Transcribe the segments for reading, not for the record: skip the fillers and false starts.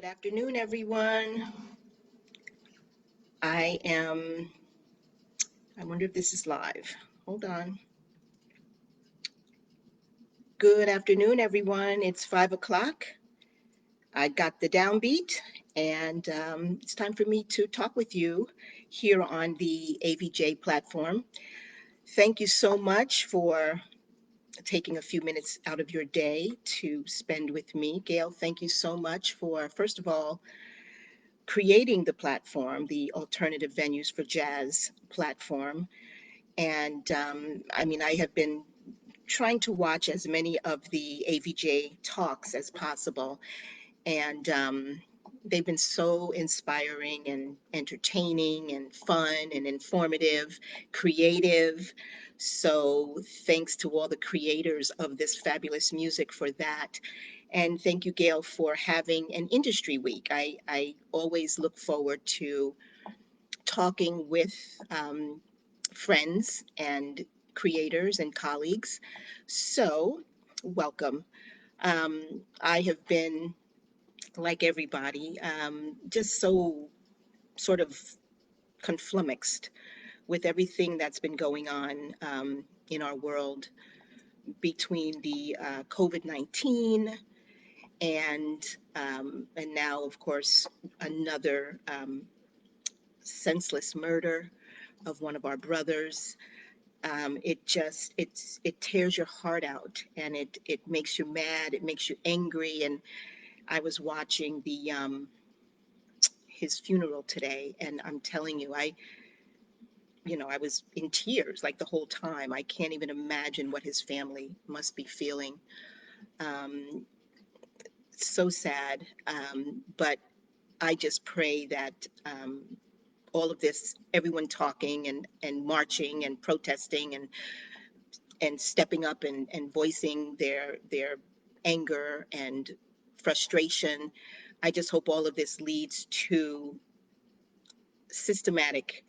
Afternoon, everyone. I am, I wonder if this is live. Hold on. Good afternoon, everyone. It's 5 o'clock. I got the downbeat, and it's time for me to talk with you here on the AVJ platform. Thank you so much for taking a few minutes out of your day to spend with me. Gail, thank you so much for, first of all, creating the platform, the Alternative Venues for Jazz platform. And I have been trying to watch as many of the AVJ talks as possible. And they've been so inspiring and entertaining and fun and informative, creative. So thanks to all the creators of this fabulous music for that. And thank you, Gail, for having an industry week. I always look forward to talking with friends and creators and colleagues. So, welcome. I have been, like everybody, just so sort of conflummoxed with everything that's been going on in our world between the COVID-19 and now, of course, another senseless murder of one of our brothers. It tears your heart out, and it makes you mad, it makes you angry. And I was watching the his funeral today, and I'm telling you, I was in tears like the whole time. I can't even imagine what his family must be feeling. um, so sad. But I just pray that all of this, everyone talking and marching and protesting and stepping up and voicing their anger and frustration. I just hope all of this leads to systematic,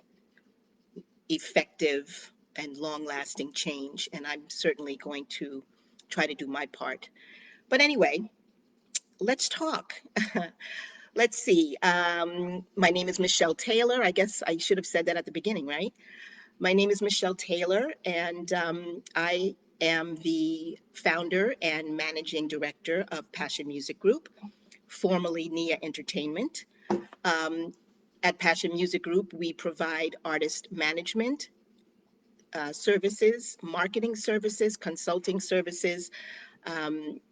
effective, and long-lasting change. And I'm certainly going to try to do my part. But anyway, let's talk. Let's see. My name is Michelle Taylor. I guess I should have said that at the beginning, right? My name is Michelle Taylor, and I am the founder and managing director of Passion Music Group, formerly NIA Entertainment. Um, at Passion Music Group, we provide artist management services, marketing services, consulting services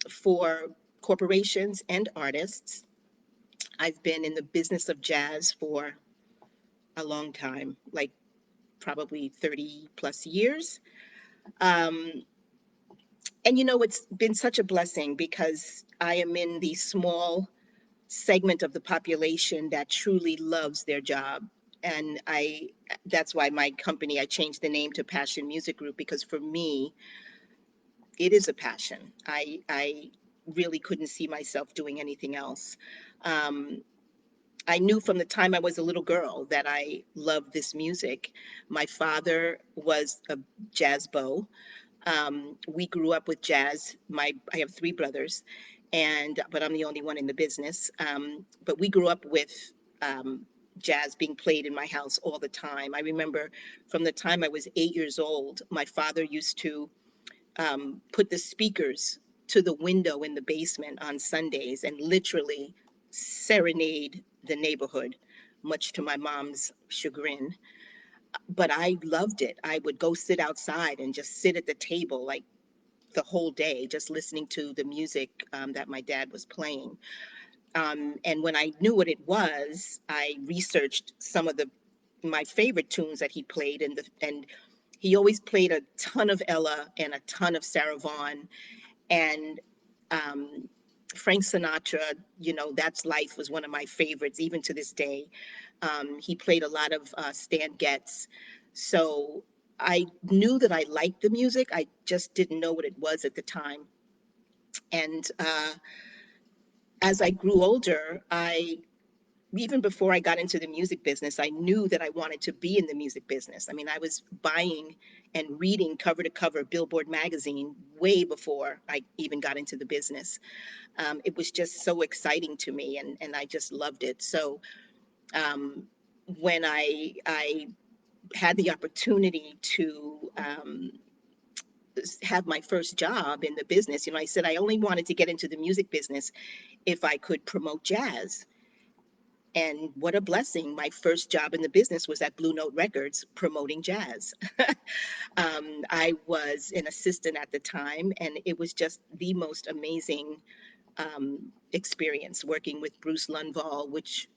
for corporations and artists. I've been in the business of jazz for a long time, like probably 30 plus years. Um, and it's been such a blessing because I am in the small segment of the population that truly loves their job. And that's why my company, I changed the name to Passion Music Group, because for me, it is a passion. I really couldn't see myself doing anything else. Um, I knew from the time I was a little girl that I loved this music. My father was a jazz beau. We grew up with jazz. I have three brothers, but I'm the only one in the business. But we grew up with um, jazz being played in my house all the time. I remember from the time I was 8 years old, my father used to put the speakers to the window in the basement on Sundays and literally serenade the neighborhood, much to my mom's chagrin. But I loved it. I would go sit outside and just sit at the table like the whole day, just listening to the music that my dad was playing. And when I knew what it was, I researched some of the my favorite tunes that he played, and he always played a ton of Ella and a ton of Sarah Vaughan and um, Frank Sinatra. That's Life was one of my favorites, even to this day. He played a lot of Stan Getz. So I knew that I liked the music. I just didn't know what it was at the time. And as I grew older, I even before I got into the music business, I knew that I wanted to be in the music business. I mean, I was buying and reading cover to cover Billboard magazine way before I even got into the business. It was just so exciting to me, and I just loved it. So um, when I had the opportunity to have my first job in the business, I said I only wanted to get into the music business if I could promote jazz. And what a blessing. My first job in the business was at Blue Note Records promoting jazz. I was an assistant at the time, and it was just the most amazing experience working with Bruce Lundvall, which,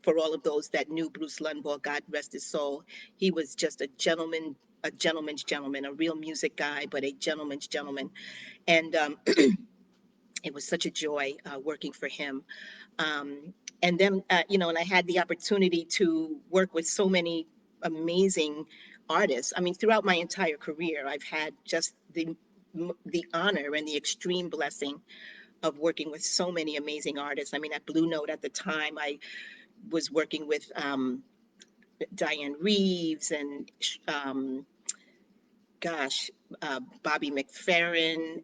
for all of those that knew Bruce Lundvall, God rest his soul, he was just a gentleman's gentleman, a real music guy, but a gentleman's gentleman. And it was such a joy working for him. And then, and I had the opportunity to work with so many amazing artists. I mean, throughout my entire career, I've had just the honor and the extreme blessing of working with so many amazing artists. I mean, at Blue Note at the time, I was working with Diane Reeves and gosh, Bobby McFerrin.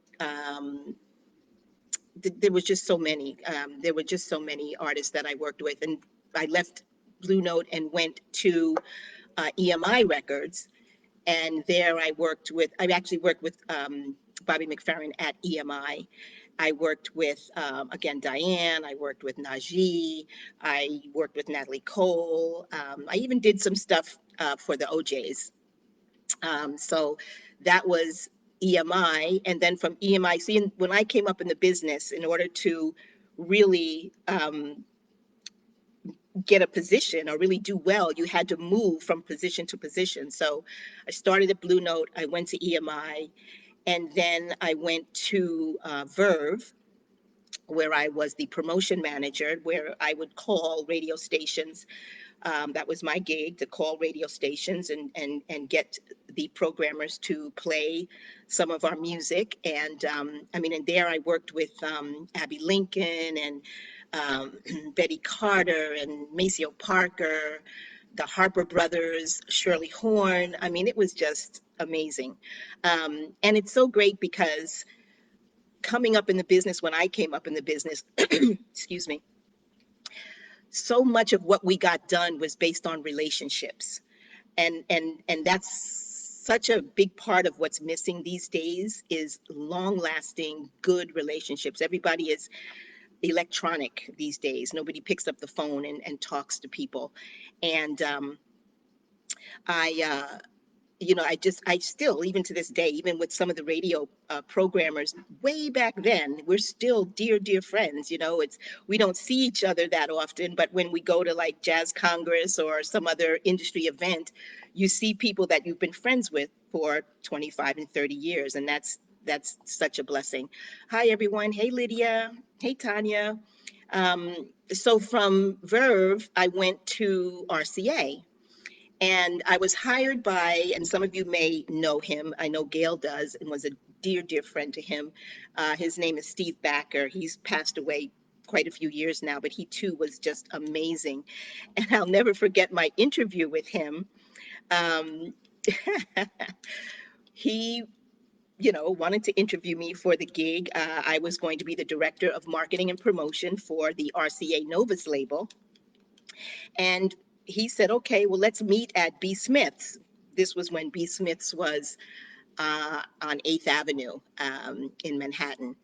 There was just so many. There were just so many artists that I worked with, and I left Blue Note and went to EMI Records, and there I actually worked with Bobby McFerrin at EMI. I worked with, again, Diane, I worked with Najee, I worked with Natalie Cole. I even did some stuff for the OJs. So that was EMI. And then from EMI, see, when I came up in the business, in order to really get a position or really do well, you had to move from position to position. So I started at Blue Note, I went to EMI, and then I went to Verve, where I was the promotion manager, where I would call radio stations. That was my gig, to call radio stations and get the programmers to play some of our music. And I mean, and there I worked with Abby Lincoln and Betty Carter and Maceo Parker, the Harper brothers, Shirley Horn. I mean, it was just amazing. And it's so great because coming up in the business, when I came up in the business, excuse me, so much of what we got done was based on relationships. And that's such a big part of what's missing these days is long lasting good relationships. Everybody is electronic these days. Nobody picks up the phone and talks to people. And I I still, even to this day, even with some of the radio programmers way back then, we're still dear, dear friends. We don't see each other that often, but when we go to like Jazz Congress or some other industry event, you see people that you've been friends with for 25 and 30 years. And that's such a blessing. Hi, everyone. Hey, Lydia. Hey, Tanya. So from Verve, I went to RCA, and I was hired by, and some of you may know him. I know Gail does, and was a dear, dear friend to him. His name is Steve Backer. He's passed away quite a few years now, but he too was just amazing. And I'll never forget my interview with him. Um, he, wanted to interview me for the gig. I was going to be the director of marketing and promotion for the RCA Novus label. And he said, okay, well, let's meet at B. Smith's. This was when B. Smith's was on 8th Avenue in Manhattan.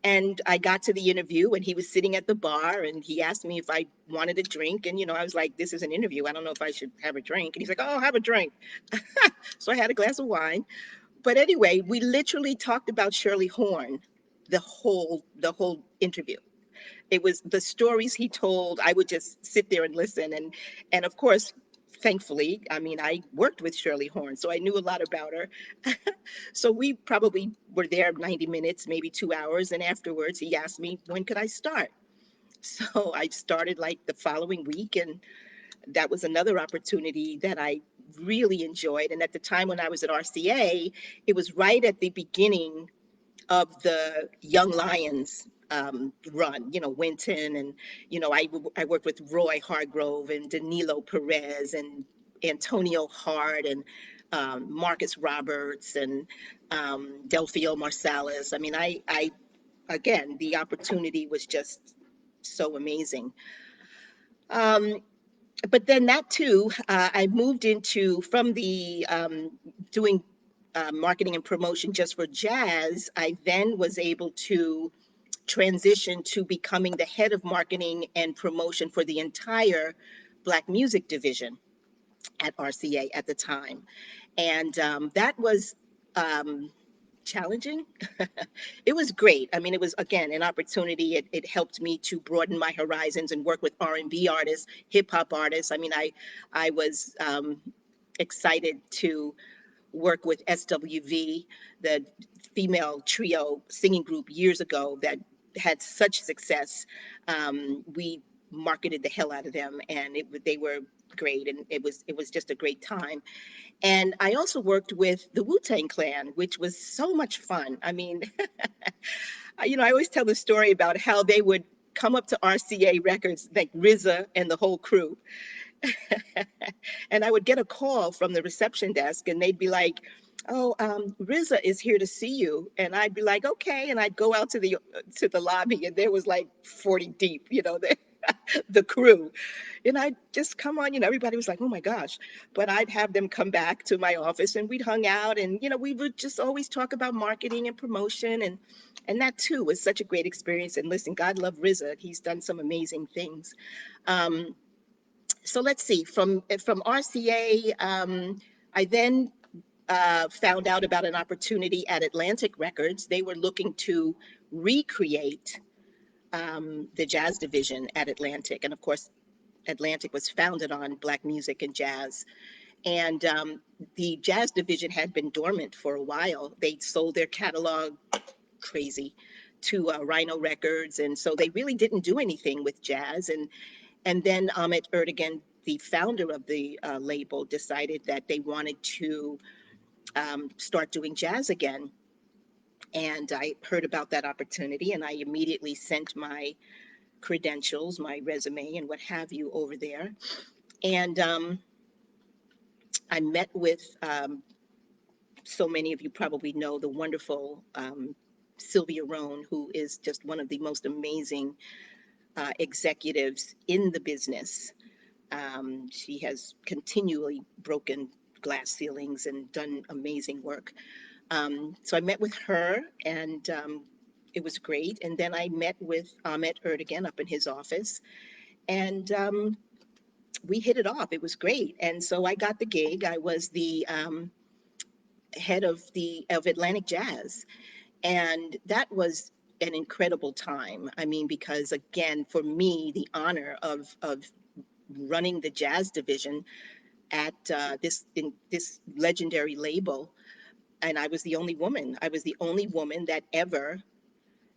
And I got to the interview, and he was sitting at the bar, and he asked me if I wanted a drink. And, I was like, this is an interview. I don't know if I should have a drink. And he's like, oh, have a drink. So I had a glass of wine. But anyway, we literally talked about Shirley Horn the whole interview. It was the stories he told. I would just sit there and listen. And of course, thankfully, I mean, I worked with Shirley Horn, so I knew a lot about her. So we probably were there 90 minutes, maybe 2 hours. And afterwards, he asked me, when could I start? So I started like the following week. And that was another opportunity that I really enjoyed. And at the time when I was at RCA, it was right at the beginning of the Young Lions run, Wynton, and, I worked with Roy Hargrove and Danilo Perez and Antonio Hart and Marcus Roberts and Delfio Marsalis. I mean, again, the opportunity was just so amazing. Um, but then that too, I moved into from the doing marketing and promotion just for jazz. I then was able to transition to becoming the head of marketing and promotion for the entire Black music division at RCA at the time. And that was um, challenging. It was great. I mean, it was again an opportunity. It helped me to broaden my horizons and work with R&B artists, hip hop artists. I mean, I was excited to work with SWV, the female trio singing group years ago that had such success. We marketed the hell out of them, and they were great, and it was just a great time. And I also worked with the Wu Tang Clan, which was so much fun. I mean, I always tell the story about how they would come up to RCA Records, like RZA and the whole crew, and I would get a call from the reception desk, and they'd be like, "Oh, RZA is here to see you," and I'd be like, "Okay," and I'd go out to the lobby, and there was like 40 deep, the crew, and I'd just come on, everybody was like, "Oh my gosh," but I'd have them come back to my office, and we'd hung out, and we would just always talk about marketing and promotion, and that too was such a great experience. And listen, God love RZA; he's done some amazing things. Um, so let's see, from RCA, I then found out about an opportunity at Atlantic Records. They were looking to recreate the jazz division at Atlantic, and of course, Atlantic was founded on Black music and jazz. And the jazz division had been dormant for a while. They sold their catalog crazy to Rhino Records, and so they really didn't do anything with jazz. And then Ahmet Ertegun, the founder of the label, decided that they wanted to start doing jazz again. And I heard about that opportunity, and I immediately sent my credentials, my resume, and what have you over there. And I met with, so many of you probably know, the wonderful Sylvia Rohn, who is just one of the most amazing executives in the business. She has continually broken glass ceilings and done amazing work. So I met with her, and it was great. And then I met with Ahmet Ertegun up in his office, and we hit it off. It was great. And so I got the gig. I was the head of Atlantic Jazz, and that was an incredible time. I mean, because again, for me, the honor of running the jazz division at this legendary label, and I was the only woman. I was the only woman that ever,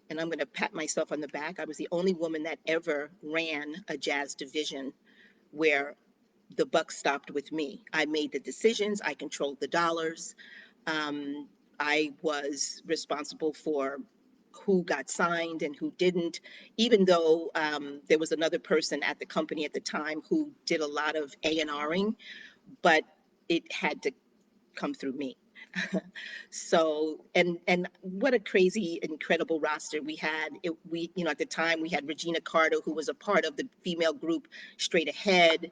and I'm going to pat myself on the back. I was the only woman that ever ran a jazz division where the buck stopped with me. I made the decisions. I controlled the dollars. Um, I was responsible for who got signed and who didn't, even though there was another person at the company at the time who did a lot of A&Ring, but it had to come through me. So, and what a crazy, incredible roster we had. At the time we had Regina Carter, who was a part of the female group Straight Ahead,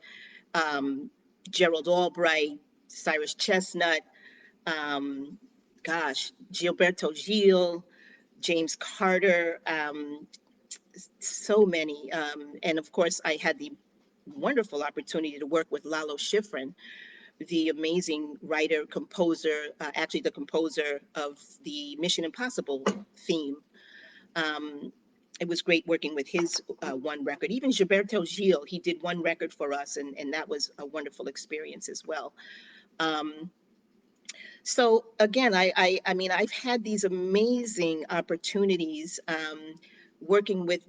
um, Gerald Albright, Cyrus Chestnut, um, gosh, Gilberto Gil, James Carter, so many. And of course, I had the wonderful opportunity to work with Lalo Schifrin, the amazing writer, composer, actually the composer of the Mission Impossible theme. Um, it was great working with his one record. Even Gilberto Gil, he did one record for us, and that was a wonderful experience as well. Um, so again, I mean, I've had these amazing opportunities working with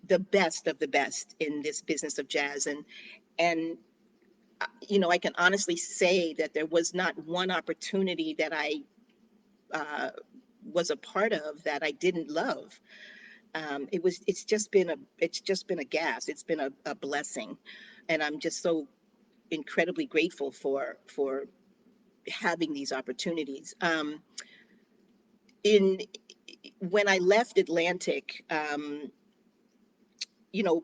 the best of the best in this business of jazz, and I can honestly say that there was not one opportunity that I uh, was a part of that I didn't love. it's just been a gas. It's been a blessing, and I'm just so incredibly grateful for having these opportunities. In When I left Atlantic, you know,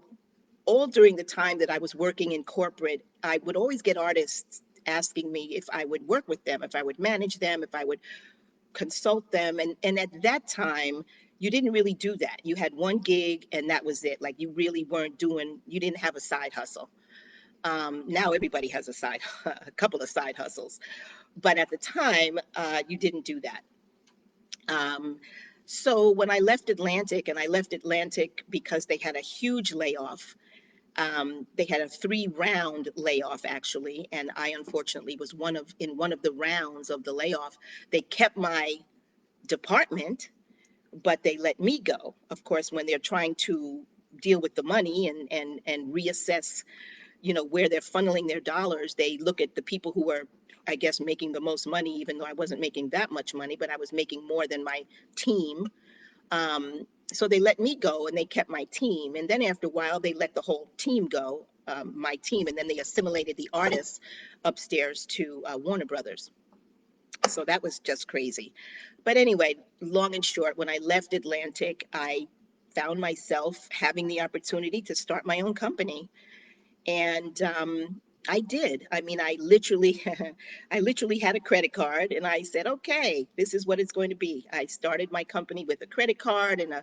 all during the time that I was working in corporate, I would always get artists asking me if I would work with them, if I would manage them, if I would consult them. And at that time, you didn't really do that. You had one gig and that was it. Like you really weren't doing, you didn't have a side hustle. Now everybody has a a couple of side hustles. But at the time, you didn't do that. Um, so when I left Atlantic, and I left Atlantic because they had a huge layoff. They had a 3 round layoff actually, and I unfortunately was in one of the rounds of the layoff. They kept my department, but they let me go. Of course, when they're trying to deal with the money and reassess, where they're funneling their dollars, they look at the people who are, I guess, making the most money, even though I wasn't making that much money, but I was making more than my team. So they let me go and they kept my team. And then after a while, they let the whole team go, my team, and then they assimilated the artists upstairs to Warner Brothers. So that was just crazy. But anyway, long and short, when I left Atlantic, I found myself having the opportunity to start my own company. And I did. I mean, I literally, I literally had a credit card, and I said, okay, this is what it's going to be. I started my company with a credit card and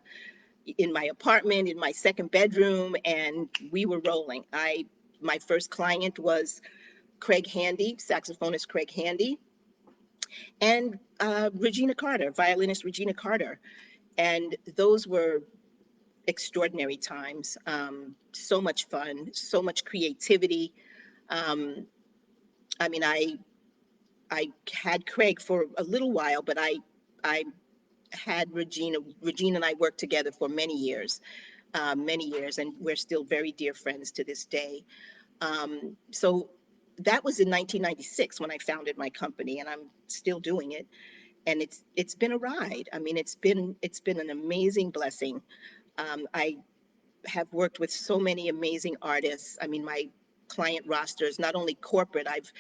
in my apartment, in my second bedroom, and we were rolling. My first client was Craig Handy, saxophonist Craig Handy, and Regina Carter, violinist Regina Carter. And those were extraordinary times. So much fun, so much creativity. Um, I mean, I had Craig for a little while, but I had Regina. Regina and I worked together for many years, and we're still very dear friends to this day. So that was in 1996 when I founded my company, and I'm still doing it. And it's been a ride. I mean, it's been an amazing blessing. I have worked with so many amazing artists. I mean, my client roster is not only corporate. I've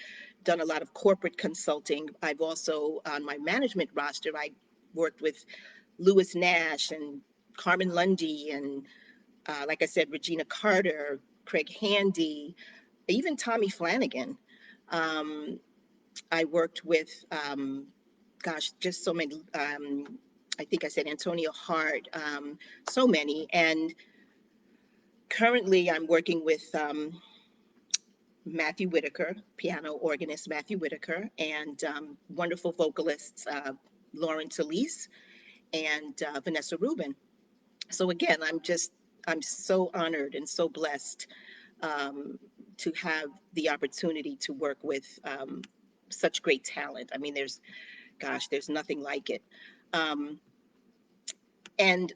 done a lot of corporate consulting. I've also on my management roster. I worked with Lewis Nash and Carmen Lundy and like I said, Regina Carter, Craig Handy, even Tommy Flanagan. Um, I worked with, gosh, just so many. I think I said Antonio Hart, so many. And currently, I'm working with Matthew Whitaker, piano organist Matthew Whitaker, and wonderful vocalists Lauren Talese and Vanessa Rubin. So again, I'm so honored and so blessed um, to have the opportunity to work with such great talent. I mean, there's nothing like it. Um, and,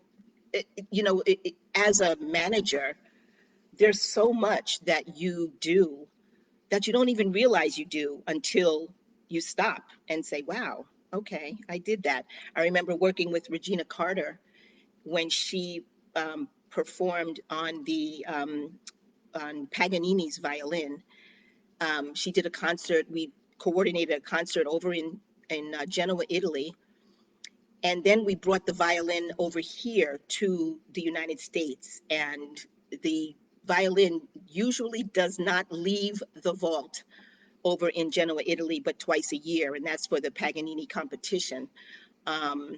as a manager, there's so much that you do that you don't even realize you do until you stop and say, wow, okay, I did that. I remember working with Regina Carter when she performed on Paganini's violin. She did a concert. We coordinated a concert over in Genoa, Italy, and then we brought the violin over here to the United States. And the violin usually does not leave the vault over in Genoa, Italy, but twice a year, and that's for the Paganini competition. Um,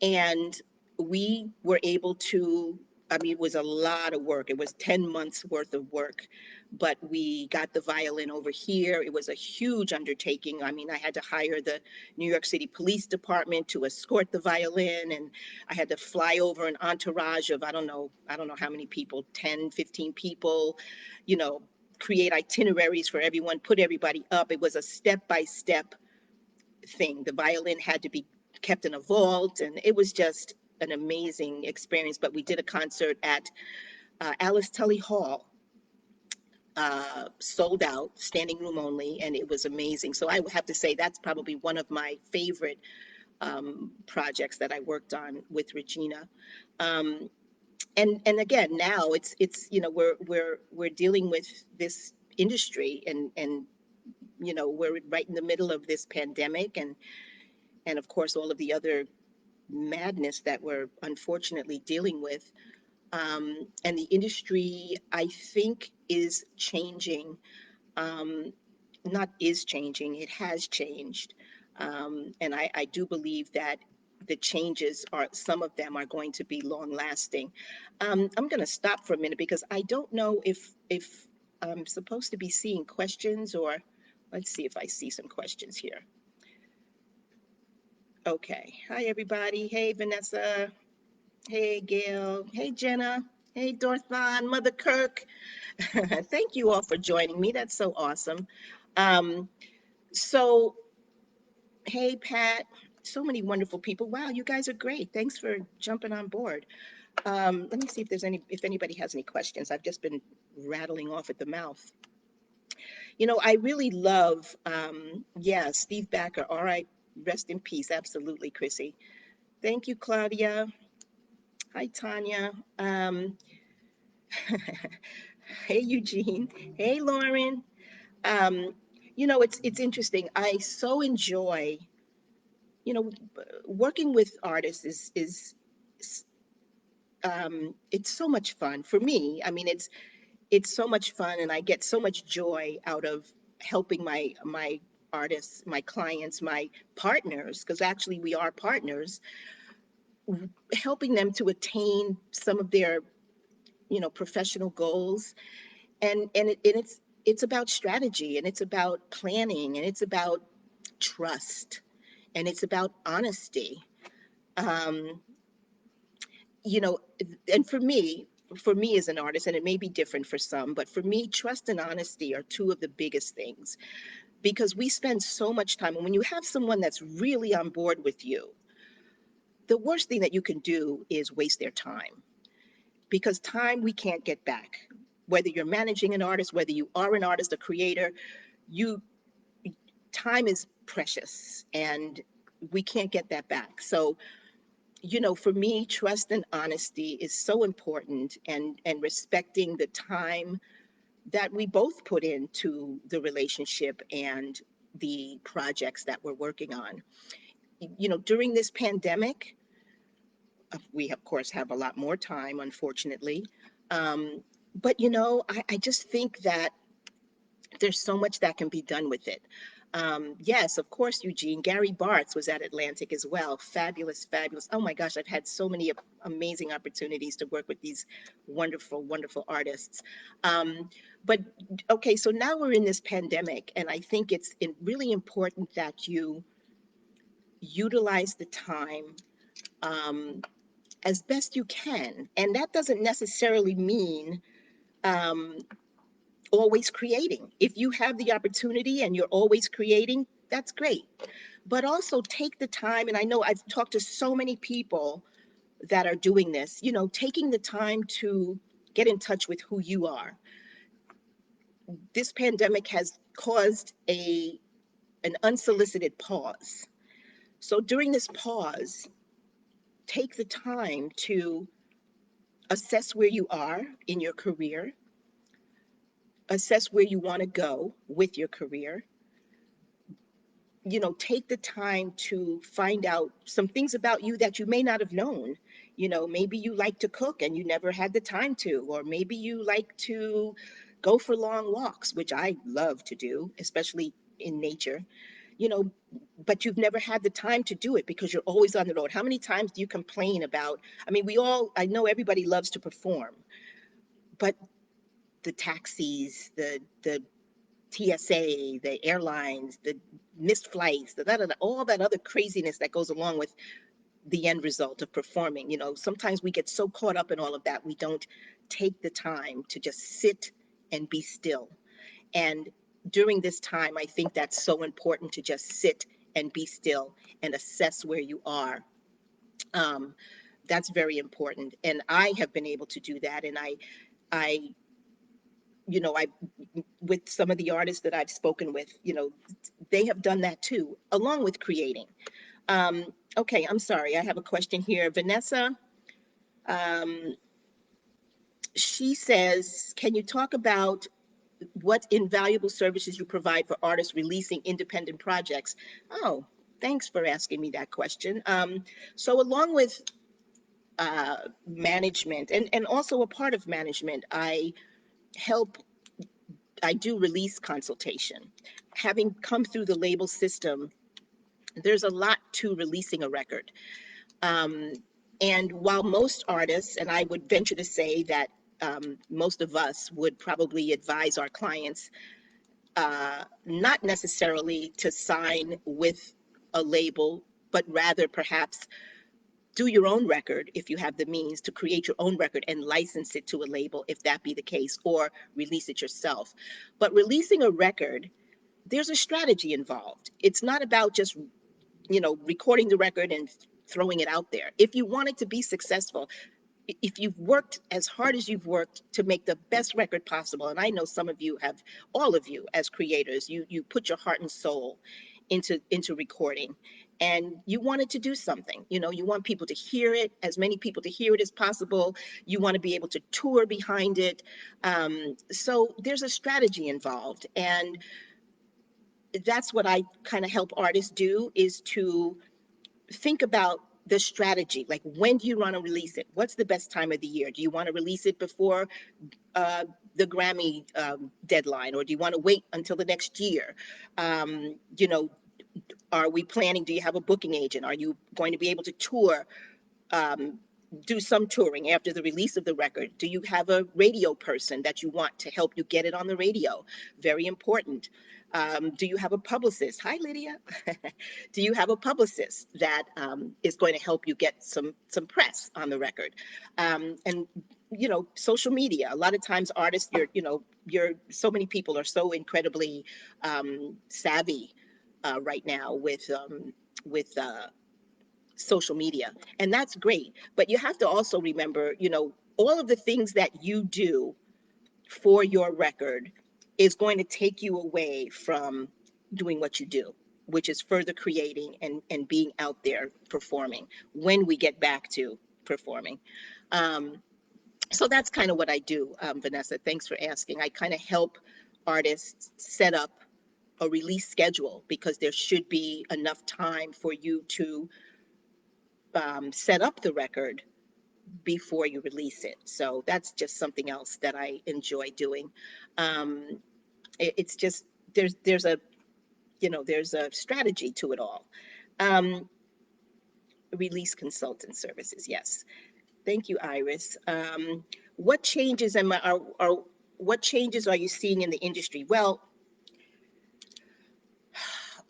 and we were able to, I mean, it was a lot of work. It was 10 months worth of work, but we got the violin over here. It was a huge undertaking. I mean, I had to hire the New York City Police Department to escort the violin, and I had to fly over an entourage of, I don't know how many people, 10, 15 people, you know, create itineraries for everyone, put everybody up. It was a step-by-step thing. The violin had to be kept in a vault, and it was just an amazing experience. But we did a concert at Alice Tully Hall, sold out, standing room only, and it was amazing. So I would have to say that's probably one of my favorite projects that I worked on with Regina. Um, and again, now it's we're dealing with this industry, and we're right in the middle of this pandemic, and of course all of the other madness that we're unfortunately dealing with. And the industry, I think, is changing. Not is changing, it has changed. And I do believe that the changes are, some of them are going to be long lasting. I'm going to stop for a minute because I don't know if I'm supposed to be seeing questions, or let's see if I see some questions here. Okay. Hi, everybody. Hey, Vanessa. Hey, Gail. Hey, Jenna. Hey, Dorthon, Mother Kirk. Thank you all for joining me. That's so awesome. Um, so, hey, Pat. So many wonderful people. Wow, you guys are great. Thanks for jumping on board. Let me see if anybody has any questions. I've just been rattling off at the mouth. I really love, yeah, Steve Backer. All right, rest in peace. Absolutely, Chrissy. Thank you, Claudia. Hi, Tanya. Hey, Eugene. Hey, Lauren. Um, it's interesting. I so enjoy, you know, working with artists is it's so much fun for me. I mean, it's so much fun, and I get so much joy out of helping my artists, my clients, my partners, because actually we are partners, helping them to attain some of their professional goals. And it's about strategy, and it's about planning, and it's about trust, and it's about honesty. um, you know and for me as an artist, and it may be different for some, but for me, trust and honesty are two of the biggest things, because we spend so much time, and when you have someone that's really on board with you, the worst thing that you can do is waste their time, because time we can't get back. Whether you're managing an artist, whether you are an artist, a creator, you time is precious, and we can't get that back. So, for me, trust and honesty is so important, and respecting the time that we both put into the relationship and the projects that we're working on. During this pandemic, we of course have a lot more time, unfortunately. Um, but I just think that there's so much that can be done with it. Yes, of course, Eugene. Gary Bartz was at Atlantic as well. Fabulous, fabulous. Oh my gosh, I've had so many amazing opportunities to work with these wonderful, wonderful artists. But okay, so now we're in this pandemic, and I think it's really important that you utilize the time um, as best you can. And that doesn't necessarily mean um, always creating. If you have the opportunity and you're always creating, that's great. But also take the time, and I know I've talked to so many people that are doing this, taking the time to get in touch with who you are. This pandemic has caused an unsolicited pause. So during this pause, take the time to assess where you are in your career, assess where you want to go with your career. Take the time to find out some things about you that you may not have known. Maybe you like to cook and you never had the time to, or maybe you like to go for long walks, which I love to do, especially in nature. you know but you've never had the time to do it because you're always on the road. How many times do you complain about, I mean, I know everybody loves to perform, but the taxis, the TSA, the airlines, the missed flights, all that other craziness that goes along with the end result of performing. Sometimes we get so caught up in all of that, we don't take the time to just sit and be still. And during this time, I think that's so important, to just sit and be still and assess where you are. Um, that's very important. And I have been able to do that. And I, I, with some of the artists that I've spoken with, they have done that too, along with creating. Okay, I'm sorry. I have a question here. Vanessa, um, she says, can you talk about what invaluable services you provide for artists releasing independent projects? Oh, thanks for asking me that question. So along with management and also a part of management, help, I do release consultation. Having come through the label system, there's a lot to releasing a record. Um, and while most artists, and I would venture to say that most of us would probably advise our clients not necessarily to sign with a label, but rather perhaps do your own record if you have the means to create your own record and license it to a label if that be the case, or release it yourself. But releasing a record, there's a strategy involved. It's not about just, recording the record and throwing it out there. If you want it to be successful, if you've worked as hard as you've worked to make the best record possible, and I know some of you have, all of you as creators, you put your heart and soul into recording, and you wanted to do something. You want people to hear it, as many people to hear it as possible. You want to be able to tour behind it. So there's a strategy involved, and that's what I kind of help artists do, is to think about the strategy. Like, when do you want to release it? What's the best time of the year? Do you want to release it before uh, the Grammy deadline, or do you want to wait until the next year? Um, you know, are we planning? Do you have a booking agent? Are you going to be able to tour, um, do some touring after the release of the record? Do you have a radio person that you want to help you get it on the radio? Very important. Do you have a publicist? Hi, Lydia. Do you have a publicist that is going to help you get some press on the record? And social media. A lot of times, artists, you're so many people are so incredibly savvy right now with social media, and that's great. But you have to also remember, all of the things that you do for your record is going to take you away from doing what you do, which is further creating and being out there performing when we get back to performing. Um, so that's kind of what I do, Vanessa. Thanks for asking. I kind of help artists set up a release schedule, because there should be enough time for you to set up the record before you release it. So that's just something else that I enjoy doing. Um, it's just, there's a strategy to it all. Um, Release consultant services, yes. Thank you, Iris. What changes what changes are you seeing in the industry? Well,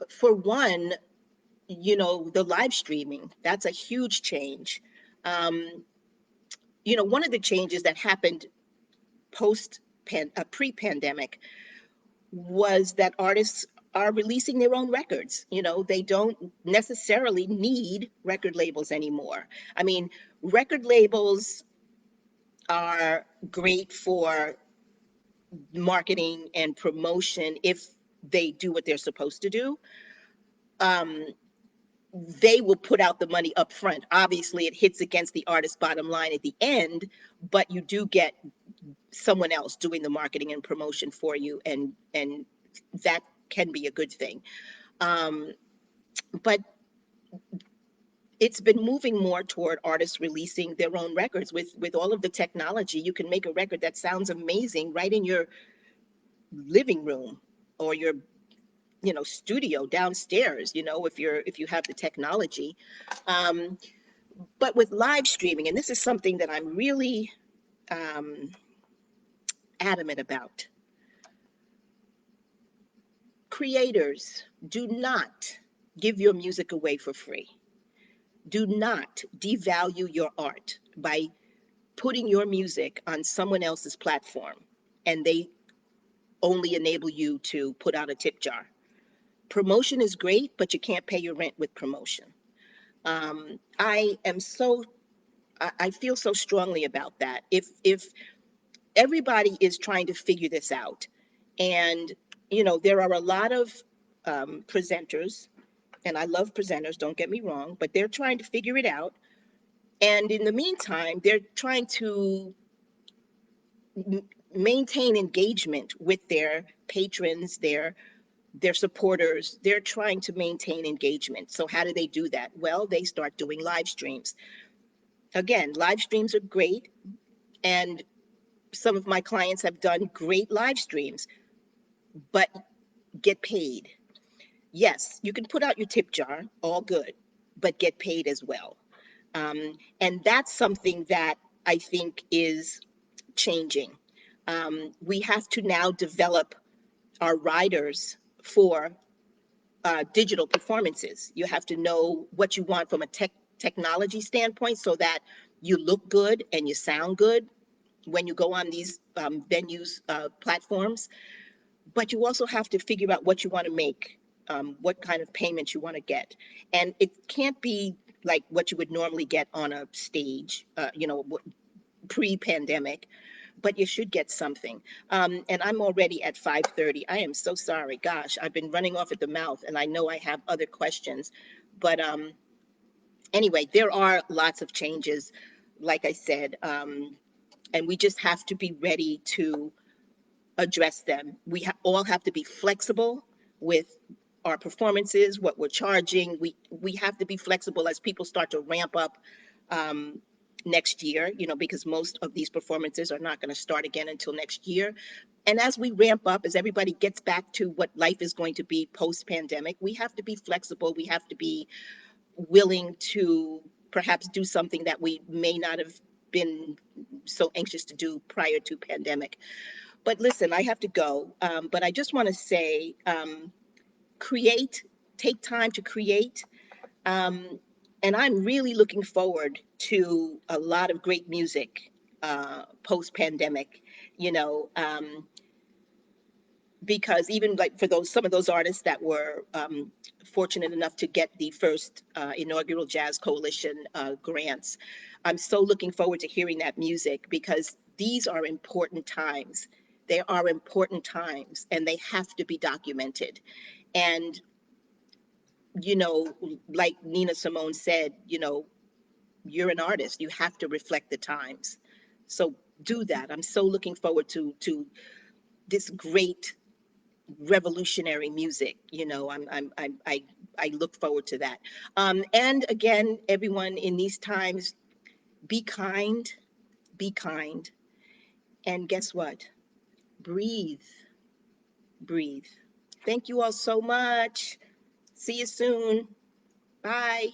for one, the live streaming, that's a huge change. Um, one of the changes that happened pre-pandemic was that artists are releasing their own records. They don't necessarily need record labels anymore. I mean, record labels are great for marketing and promotion if they do what they're supposed to do. Um, they will put out the money up front. Obviously, it hits against the artist's bottom line at the end, but you do get someone else doing the marketing and promotion for you, and that can be a good thing. Um, but it's been moving more toward artists releasing their own records. With all of the technology, you can make a record that sounds amazing right in your living room, or your studio downstairs, if you have the technology. um, but with live streaming, and this is something that I'm really um, adamant about, creators, do not give your music away for free. Do not devalue your art by putting your music on someone else's platform, and they only enable you to put out a tip jar. Promotion is great, but you can't pay your rent with promotion. I am so I feel so strongly about that. If everybody is trying to figure this out, and there are a lot of presenters And I love presenters, don't get me wrong, but they're trying to figure it out. And in the meantime, they're trying to m- maintain engagement with their patrons, their supporters. They're trying to maintain engagement. So how do they do that? Well, they start doing live streams. Again, live streams are great, and some of my clients have done great live streams, but get paid. Yes, you can put out your tip jar, all good, but get paid as well. And that's something that I think is changing. We have to now develop our riders for digital performances. You have to know what you want from a technology standpoint so that you look good and you sound good when you go on these venues, platforms. But you also have to figure out what you want to make, what kind of payments you want to get. And it can't be like what you would normally get on a stage, pre-pandemic, but you should get something. And I'm already at 5:30. I am so sorry. Gosh, I've been running off at the mouth, and I know I have other questions. But anyway, there are lots of changes, like I said, and we just have to be ready to address them. We all have to be flexible with our performances, what we're charging. We have to be flexible as people start to ramp up um, next year, because most of these performances are not going to start again until next year. And as we ramp up, as everybody gets back to what life is going to be post pandemic, we have to be flexible. We have to be willing to perhaps do something that we may not have been so anxious to do prior to pandemic. But listen, I have to go. But I just want to say, create, take time to create. Um, and I'm really looking forward to a lot of great music post pandemic, you know, because even like for some of those artists that were fortunate enough to get the first inaugural Jazz Coalition grants, I'm so looking forward to hearing that music because these are important times. They are important times and they have to be documented. And, you know, like Nina Simone said, you're an artist, you have to reflect the times. So do that. I'm so looking forward to this great revolutionary music. I look forward to that. And again, everyone in these times, be kind, be kind. And guess what? Breathe, breathe. Thank you all so much. See you soon. Bye.